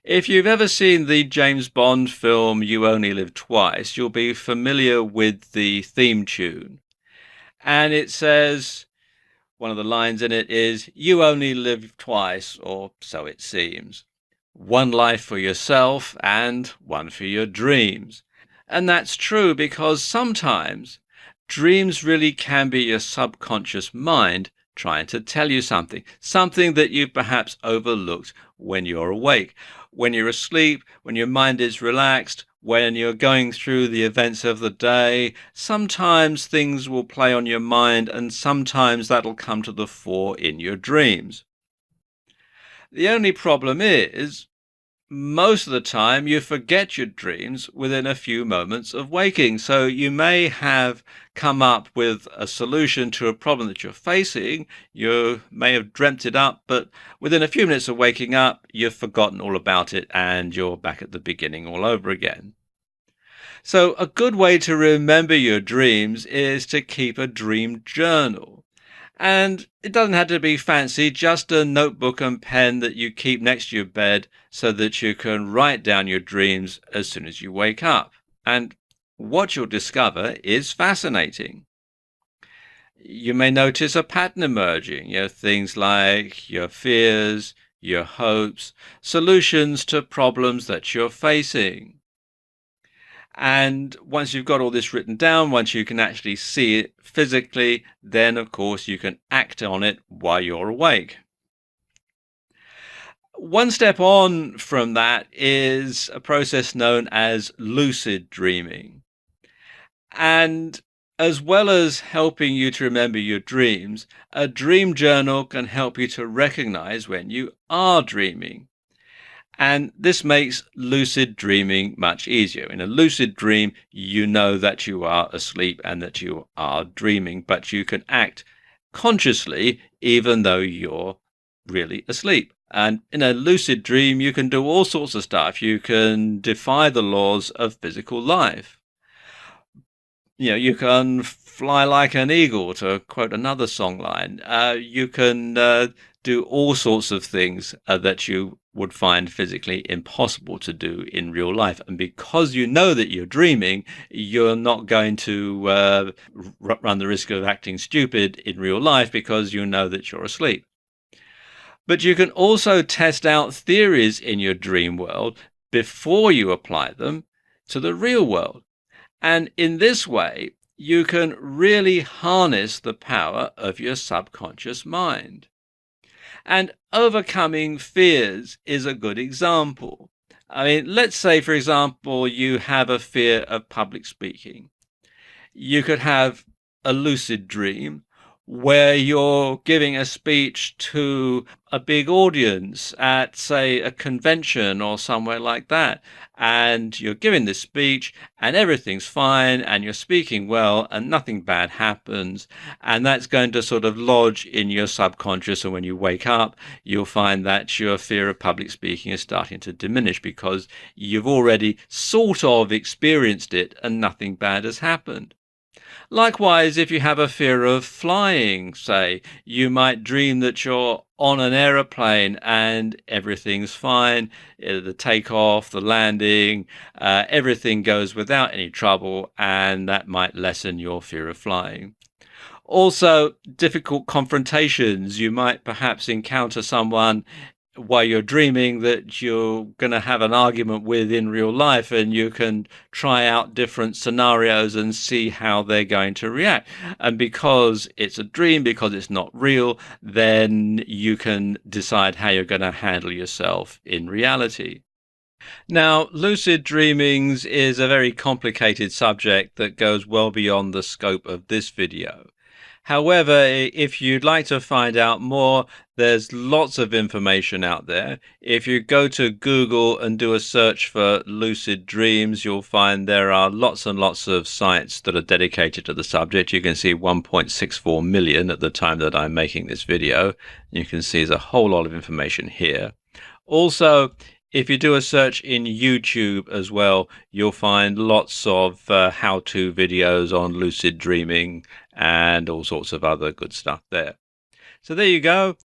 If you've ever seen the James Bond film You Only Live Twice, you'll be familiar with the theme tune. And it says, one of the lines in it is, "You only live twice, or so it seems. One life for yourself and one for your dreams." And that's true because sometimes dreams really can be your subconscious mind trying to tell you something that you've perhaps overlooked when you're awake. When you're asleep, when your mind is relaxed, when you're going through the events of the day, sometimes things will play on your mind and sometimes that'll come to the fore in your dreams. The only problem is, most of the time you forget your dreams within a few moments of waking. So you may have come up with a solution to a problem that you're facing. You may have dreamt it up, but within a few minutes of waking up, you've forgotten all about it and you're back at the beginning all over again. So a good way to remember your dreams is to keep a dream journal. And it doesn't have to be fancy, just a notebook and pen that you keep next to your bed so that you can write down your dreams as soon as you wake up. And what you'll discover is fascinating. You may notice a pattern emerging, things like your fears, your hopes, solutions to problems that you're facing. And once you've got all this written down, once you can actually see it physically, then of course you can act on it while you're awake. One step on from that is a process known as lucid dreaming. And as well as helping you to remember your dreams, a dream journal can help you to recognize when you are dreaming. And this makes lucid dreaming much easier. In a lucid dream, you know that you are asleep and that you are dreaming, but you can act consciously even though you're really asleep. And in a lucid dream, you can do all sorts of stuff. You can defy the laws of physical life. You can fly like an eagle, to quote another songline. You can do all sorts of things that you would find physically impossible to do in real life. And because you know that you're dreaming, you're not going to run the risk of acting stupid in real life because you know that you're asleep. But you can also test out theories in your dream world before you apply them to the real world. And in this way, you can really harness the power of your subconscious mind. And overcoming fears is a good example. I mean, let's say, for example, you have a fear of public speaking. You could have a lucid dream where you're giving a speech to a big audience at, say, a convention or somewhere like that. And you're giving this speech and everything's fine and you're speaking well and nothing bad happens. And that's going to sort of lodge in your subconscious. And when you wake up, you'll find that your fear of public speaking is starting to diminish because you've already sort of experienced it and nothing bad has happened. Likewise, if you have a fear of flying, say, you might dream that you're on an aeroplane and everything's fine, the takeoff, the landing, everything goes without any trouble, and that might lessen your fear of flying. Also, difficult confrontations. You might perhaps encounter someone while you're dreaming that you're going to have an argument with in real life, and you can try out different scenarios and see how they're going to react. And because it's a dream, because it's not real, then you can decide how you're going to handle yourself in reality. Now, lucid dreamings is a very complicated subject that goes well beyond the scope of this video. However, if you'd like to find out more, there's lots of information out there. If you go to Google and do a search for lucid dreams, you'll find there are lots and lots of sites that are dedicated to the subject. You can see 1.64 million at the time that I'm making this video. You can see there's a whole lot of information here. Also, if you do a search in YouTube as well, you'll find lots of how-to videos on lucid dreaming and all sorts of other good stuff there. So there you go.